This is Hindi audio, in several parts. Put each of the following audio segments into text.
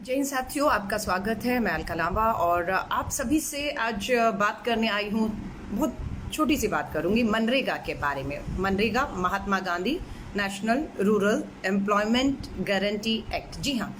जय हिंद साथियों, आपका स्वागत है। मैं अलका लांबा और आप सभी से आज बात करने आई हूँ। बहुत छोटी सी बात करूंगी मनरेगा के बारे में। MNREGA Mahatma Gandhi National Rural Employment Guarantee Act. जी हाँ,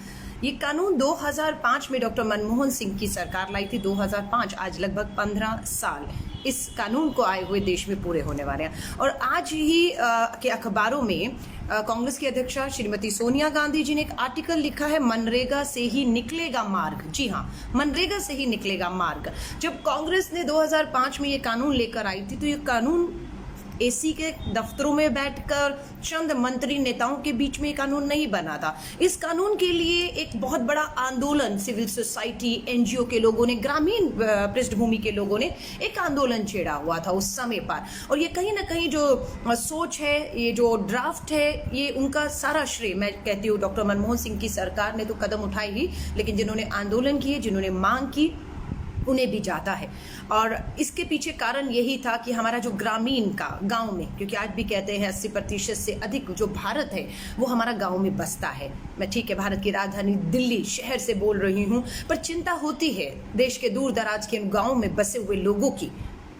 ये कानून 2005 में डॉक्टर मनमोहन सिंह की सरकार लाई थी। 2005, आज लगभग 15 साल इस कानून को आए हुए देश में पूरे होने वाले हैं। और आज ही के अखबारों में कांग्रेस की अध्यक्षा श्रीमती सोनिया गांधी जी ने एक आर्टिकल लिखा है, मनरेगा से ही निकलेगा मार्ग। जी हाँ, मनरेगा से ही निकलेगा मार्ग। जब कांग्रेस ने 2005 में ये कानून लेकर आई थी तो ये कानून एसी के दफ्तरों में बैठकर चंद मंत्री नेताओं के बीच में कानून नहीं बना था। इस कानून के लिए एक बहुत बड़ा आंदोलन सिविल सोसाइटी, एनजीओ के लोगों ने, ग्रामीण पृष्ठभूमि के लोगों ने एक आंदोलन छेड़ा हुआ था उस समय पर। और ये कहीं ना कहीं जो सोच है, ये जो ड्राफ्ट है, ये उनका सारा श्रेय मैं कहती हूँ डॉक्टर मनमोहन सिंह की सरकार ने तो कदम उठाई ही, लेकिन जिन्होंने आंदोलन किए, जिन्होंने मांग की, उन्हें भी जाता है। और इसके पीछे कारण यही था कि हमारा जो ग्रामीण का गांव में, क्योंकि आज भी कहते हैं 80% से अधिक जो भारत है वो हमारा गांव में बसता है। मैं ठीक है भारत की राजधानी दिल्ली शहर से बोल रही हूँ, पर चिंता होती है देश के दूर दराज के गाँव में बसे हुए लोगों की,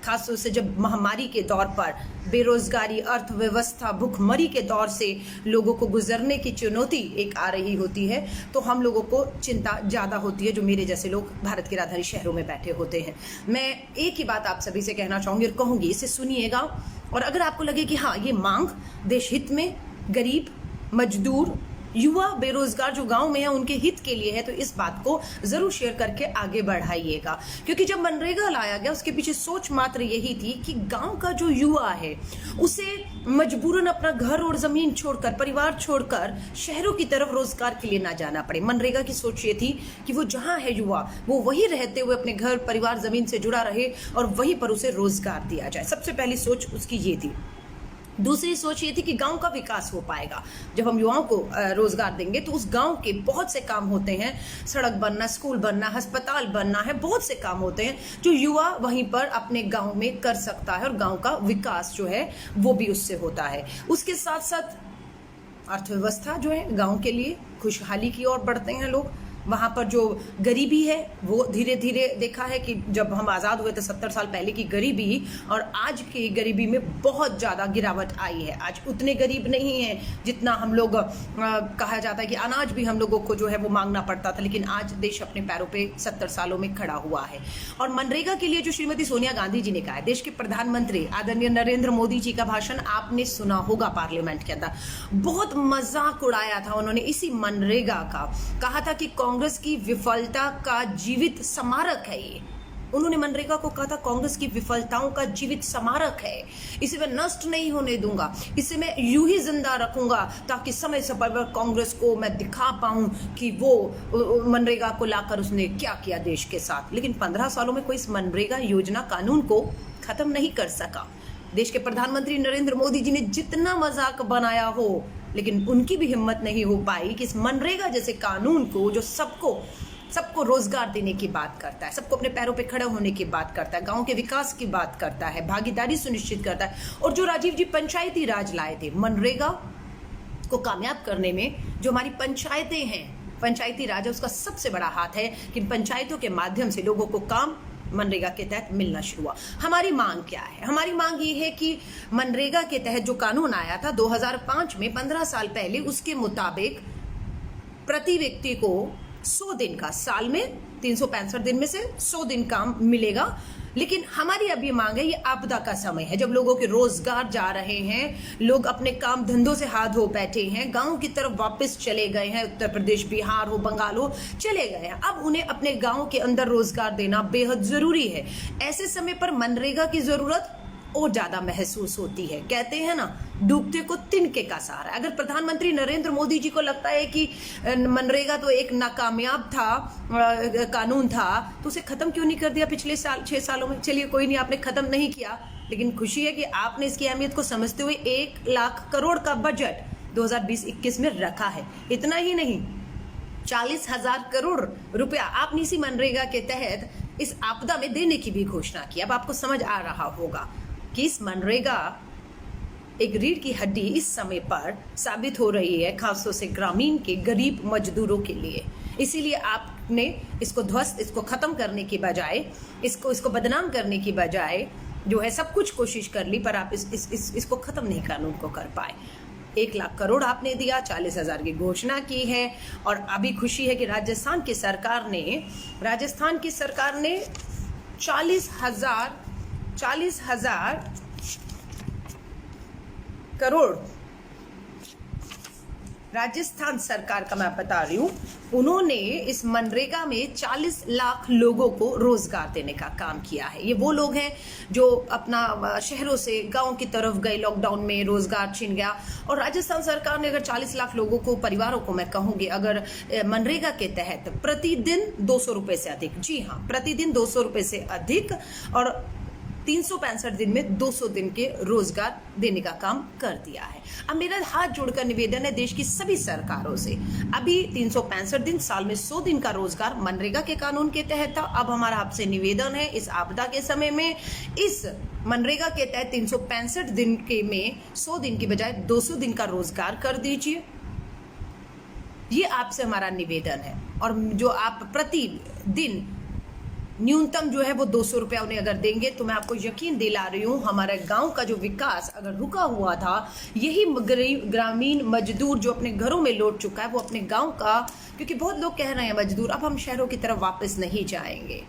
खासतौर से जब महामारी के दौर पर बेरोजगारी, अर्थव्यवस्था, भुखमरी के दौर से लोगों को गुजरने की चुनौती एक आ रही होती है, तो हम लोगों को चिंता ज़्यादा होती है जो मेरे जैसे लोग भारत की राजधानी शहरों में बैठे होते हैं। मैं एक ही बात आप सभी से कहना चाहूँगी और कहूँगी, इसे सुनिएगा। और अगर आपको लगे कि हाँ, ये मांग देश हित में, गरीब, मजदूर, युवा, बेरोजगार जो गांव में है उनके हित के लिए है, तो इस बात को जरूर शेयर करके आगे बढ़ाइएगा। क्योंकि जब मनरेगा लाया गया उसके पीछे सोच मात्र यही थी कि गांव का जो युवा है उसे मजबूरन अपना घर और जमीन छोड़कर, परिवार छोड़कर शहरों की तरफ रोजगार के लिए ना जाना पड़े। मनरेगा की सोच ये थी कि वो जहां है युवा, वो वहीं रहते हुए अपने घर, परिवार, जमीन से जुड़ा रहे और वहीं पर उसे रोजगार दिया जाए। सबसे पहली सोच उसकी ये थी। दूसरी सोच ये थी कि गांव का विकास हो पाएगा जब हम युवाओं को रोजगार देंगे, तो उस गांव के बहुत से काम होते हैं, सड़क बनना, स्कूल बनना, अस्पताल बनना है, बहुत से काम होते हैं जो युवा वहीं पर अपने गांव में कर सकता है और गांव का विकास जो है वो भी उससे होता है। उसके साथ साथ अर्थव्यवस्था जो है गांव के लिए खुशहाली की ओर बढ़ते हैं लोग। वहाँ पर जो गरीबी है वो धीरे धीरे देखा है कि जब हम आज़ाद हुए थे 70 साल पहले की गरीबी और आज की गरीबी में बहुत ज़्यादा गिरावट आई है। आज उतने गरीब नहीं है जितना हम लोग कहा जाता है कि अनाज भी हम लोगों को जो है वो मांगना पड़ता था, लेकिन आज देश अपने पैरों पे 70 सालों में खड़ा हुआ है। और मनरेगा के लिए जो श्रीमती सोनिया गांधी जी ने कहा है, देश के प्रधानमंत्री आदरणीय नरेंद्र मोदी जी का भाषण आपने सुना होगा पार्लियामेंट के अंदर, बहुत मजाक उड़ाया था उन्होंने इसी मनरेगा का। कहा था कि कांग्रेस की विफलता का जीवित स्मारक है ये। उन्होंने मनरेगा को कहा था कांग्रेस की विफलताओं का जीवित स्मारक है, इसे मैं नष्ट नहीं होने दूंगा, इसे मैं यूं ही जिंदा रखूंगा ताकि समय समय पर कांग्रेस को मैं दिखा पाऊं कि वो मनरेगा को लाकर उसने क्या किया देश के साथ। लेकिन 15 सालों में कोई इस मनरेगा योजना कानून को खत्म नहीं कर सका। देश के प्रधानमंत्री नरेंद्र मोदी जी ने जितना मजाक बनाया हो, लेकिन उनकी भी हिम्मत नहीं हो पाई कि इस मनरेगा जैसे कानून को, जो सबको रोजगार देने की बात करता है, सबको अपने पैरों पे खड़े होने की बात करता है, गांव के विकास की बात करता है, भागीदारी सुनिश्चित करता है, और जो राजीव जी पंचायती राज लाए थे मनरेगा को कामयाब करने में, जो हमारी पंचायतें हैं, पंचायती राज है, उसका सबसे बड़ा हाथ है कि पंचायतों के माध्यम से लोगों को काम मनरेगा के तहत मिलना शुरू हुआ। हमारी मांग क्या है? हमारी मांग ये है कि मनरेगा के तहत जो कानून आया था 2005 में, 15 साल पहले, उसके मुताबिक प्रति व्यक्ति को 100 दिन का, साल में 365 दिन में से 100 दिन काम मिलेगा। लेकिन हमारी अब ये मांग है, ये आपदा का समय है जब लोगों के रोजगार जा रहे हैं, लोग अपने काम धंधों से हाथ धो बैठे हैं, गांव की तरफ वापस चले गए हैं, उत्तर प्रदेश, बिहार हो, बंगाल हो, चले गए हैं। अब उन्हें अपने गांव के अंदर रोजगार देना बेहद जरूरी है। ऐसे समय पर मनरेगा की जरूरत और ज्यादा महसूस होती है। कहते हैं ना, डूबते को तिनके का सहारा। अगर प्रधानमंत्री नरेंद्र मोदी जी को लगता है कि मनरेगा तो एक नाकामयाब था, कानून था, तो उसे खत्म क्यों नहीं कर दिया पिछले 6 सालों में? चलिए कोई नहीं, आपने खत्म नहीं किया, लेकिन खुशी है कि आपने इसकी अहमियत को समझते हुए 1 लाख करोड़ का बजट 2020-21 में रखा है। इतना ही नहीं, 40,000 करोड़ रुपया आपने इसी मनरेगा के तहत इस आपदा में देने की भी घोषणा की। अब आपको समझ आ रहा होगा कि इस मनरेगा एक रीढ़ की हड्डी इस समय पर साबित हो रही है, खासतौर से ग्रामीण के गरीब मजदूरों के लिए। इसीलिए आपने इसको खत्म करने की बजाय, इसको बदनाम करने की बजाय जो है सब कुछ कोशिश कर ली, पर आप इसको खत्म नहीं कानून को कर पाए। 1 लाख करोड़ आपने दिया, 40,000 की घोषणा की है, और अभी खुशी है कि राजस्थान की सरकार ने 40,000 करोड़, राजस्थान सरकार का मैं बता रही हूं, उन्होंने इस मनरेगा में 40 लाख लोगों को रोजगार देने का काम किया है। ये वो लोग हैं जो अपना शहरों से गांव की तरफ गए, लॉकडाउन में रोजगार छिन गया, और राजस्थान सरकार ने अगर 40 लाख लोगों को, परिवारों को मैं कहूंगी, अगर मनरेगा के तहत प्रतिदिन 200 रुपए से अधिक, जी हाँ, प्रतिदिन 200 रुपए से अधिक, और 365 दिन में 200 दिन के रोजगार देने का काम कर दिया है। अब मेरा हाथ जोड़कर निवेदन है देश की सभी सरकारों से, अभी 365 दिन, साल में 100 दिन का रोजगार मनरेगा के कानून के तहत था। अब हमारा आपसे निवेदन है, इस आपदा के समय में इस मनरेगा के तहत 365 दिन के में 100 दिन की बजाय 200 दिन का रोजगार कर दीजिए। ये आपसे हमारा निवेदन है। और जो आप प्रतिदिन न्यूनतम जो है वो 200 रुपया उन्हें अगर देंगे, तो मैं आपको यकीन दिला रही हूँ, हमारे गांव का जो विकास अगर रुका हुआ था, यही ग्रामीण मजदूर जो अपने घरों में लौट चुका है, वो अपने गांव का, क्योंकि बहुत लोग कह रहे हैं मजदूर अब हम शहरों की तरफ वापस नहीं जाएंगे,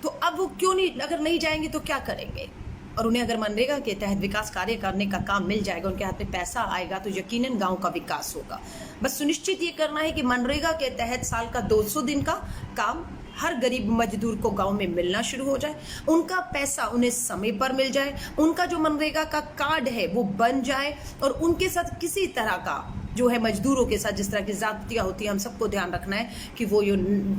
तो अब वो क्यों नहीं, अगर नहीं जाएंगे तो क्या करेंगे? और उन्हें अगर मनरेगा के तहत विकास कार्य करने का काम मिल जाएगा, उनके हाथ में पैसा आएगा, तो यकीनन गांव का विकास होगा। बस सुनिश्चित ये करना है कि मनरेगा के तहत साल का 200 दिन का काम हर गरीब मजदूर को गांव में मिलना शुरू हो जाए, उनका पैसा उन्हें समय पर मिल जाए, उनका जो मनरेगा का कार्ड है वो बन जाए, और उनके साथ किसी तरह का जो है, मजदूरों के साथ जिस तरह की ज्यादतियां होती है, हम सबको ध्यान रखना है कि वो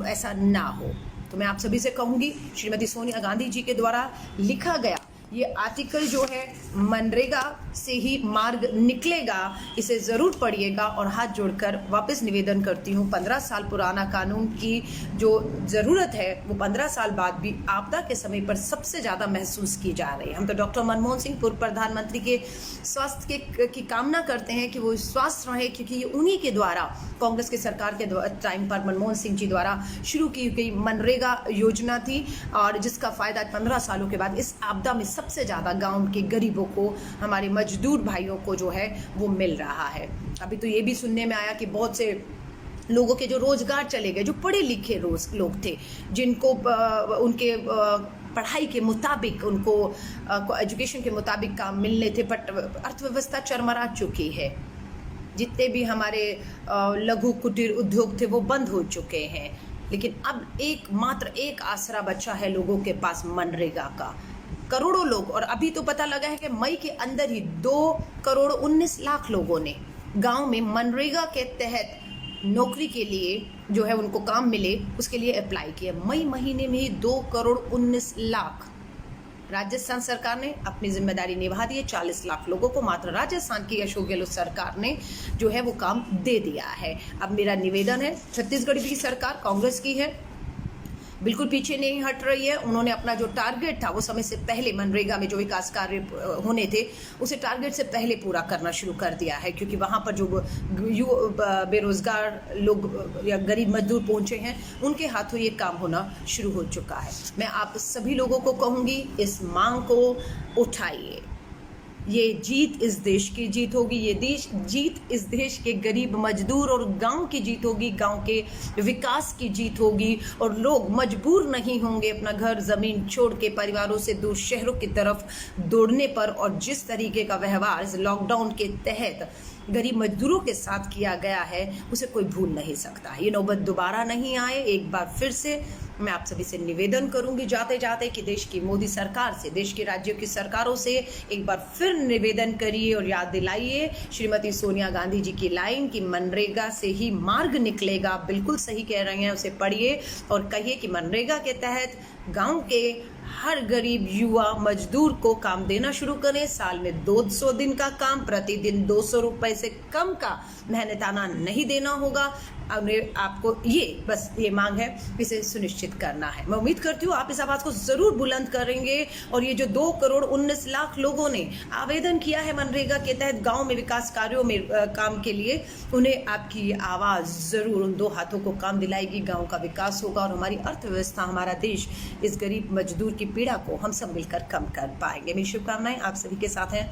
ऐसा ना हो। तो मैं आप सभी से कहूंगी, श्रीमती सोनिया गांधी जी के द्वारा लिखा गया ये आर्टिकल जो है, मनरेगा से ही मार्ग निकलेगा, इसे जरूर पढ़िएगा। और हाथ जोड़कर वापस निवेदन करती हूँ, 15 साल पुराना कानून की जो जरूरत है वो 15 साल बाद भी आपदा के समय पर सबसे ज्यादा महसूस की जा रही है। हम तो डॉक्टर मनमोहन सिंह, पूर्व प्रधानमंत्री के स्वास्थ्य की कामना करते हैं कि वो स्वस्थ रहे, क्योंकि ये उन्हीं के द्वारा, कांग्रेस की सरकार के टाइम पर मनमोहन सिंह जी द्वारा शुरू की गई मनरेगा योजना थी, और जिसका फायदा 15 सालों के बाद इस आपदा में सबसे ज्यादा गांव के गरीबों को, हमारे मजदूर भाइयों को जो है वो मिल रहा है। अभी तो ये भी सुनने में आया कि बहुत से लोगों के जो रोजगार चले गए, जो पढ़े लिखे लोग थे, जिनको उनके पढ़ाई के मुताबिक, उनको एजुकेशन के मुताबिक काम मिलने थे, बट अर्थव्यवस्था चरमरा चुकी है। जितने भी हमारे लघु कुटीर उद्योग थे वो बंद हो चुके हैं, लेकिन अब मात्र एक आसरा बचा है लोगों के पास, मनरेगा का। करोड़ों लोग, और अभी तो पता लगा है कि मई के अंदर ही 2,19,00,000 लोगों ने गांव में मनरेगा के तहत नौकरी के लिए जो है, उनको काम मिले, उसके लिए अप्लाई किया। मई महीने में ही 2,19,00,000। राजस्थान सरकार ने अपनी जिम्मेदारी निभा दी है, 40 लाख लोगों को मात्र राजस्थान की अशोक गहलोत सरकार ने जो है वो काम दे दिया है। अब मेरा निवेदन है, छत्तीसगढ़ की सरकार कांग्रेस की है, बिल्कुल पीछे नहीं हट रही है। उन्होंने अपना जो टारगेट था वो समय से पहले, मनरेगा में जो विकास कार्य होने थे उसे टारगेट से पहले पूरा करना शुरू कर दिया है, क्योंकि वहां पर जो बेरोजगार लोग या गरीब मजदूर पहुंचे हैं, उनके हाथों ये काम होना शुरू हो चुका है। मैं आप सभी लोगों को कहूंगी, इस मांग को उठाइए। ये जीत इस देश की जीत होगी, ये जीत इस देश के गरीब मजदूर और गांव की जीत होगी, गांव के विकास की जीत होगी, और लोग मजबूर नहीं होंगे अपना घर जमीन छोड़ के परिवारों से दूर शहरों की तरफ दौड़ने पर। और जिस तरीके का व्यवहार इस लॉकडाउन के तहत गरीब मजदूरों के साथ किया गया है, उसे कोई भूल नहीं सकता। ये नौबत दोबारा नहीं आए। एक बार फिर से मैं आप सभी से निवेदन करूंगी जाते जाते कि देश की मोदी सरकार से, देश के राज्यों की सरकारों से एक बार फिर निवेदन करिए और याद दिलाइए श्रीमती सोनिया गांधी जी की लाइन कि मनरेगा से ही मार्ग निकलेगा। बिल्कुल सही कह रहे हैं, उसे पढ़िए और कहिए कि मनरेगा के तहत गांव के हर गरीब युवा मजदूर को काम देना शुरू करें। साल में 200 दिन का काम, प्रतिदिन 200 रुपए से कम का मेहनताना नहीं देना होगा। उन्हें आपको ये मांग है, इसे सुनिश्चित करना है। मैं उम्मीद करती हूँ आप इस आवाज को जरूर बुलंद करेंगे और ये जो 2,19,00,000 लोगों ने आवेदन किया है मनरेगा के तहत गांव में विकास कार्यों में काम के लिए, उन्हें आपकी आवाज जरूर उन 2 हाथों को काम दिलाएगी। गांव का विकास होगा और हमारी अर्थव्यवस्था, हमारा देश इस गरीब मजदूर की पीड़ा को हम सब मिलकर कम कर पाएंगे। मेरी शुभकामनाएं आप सभी के साथ हैं।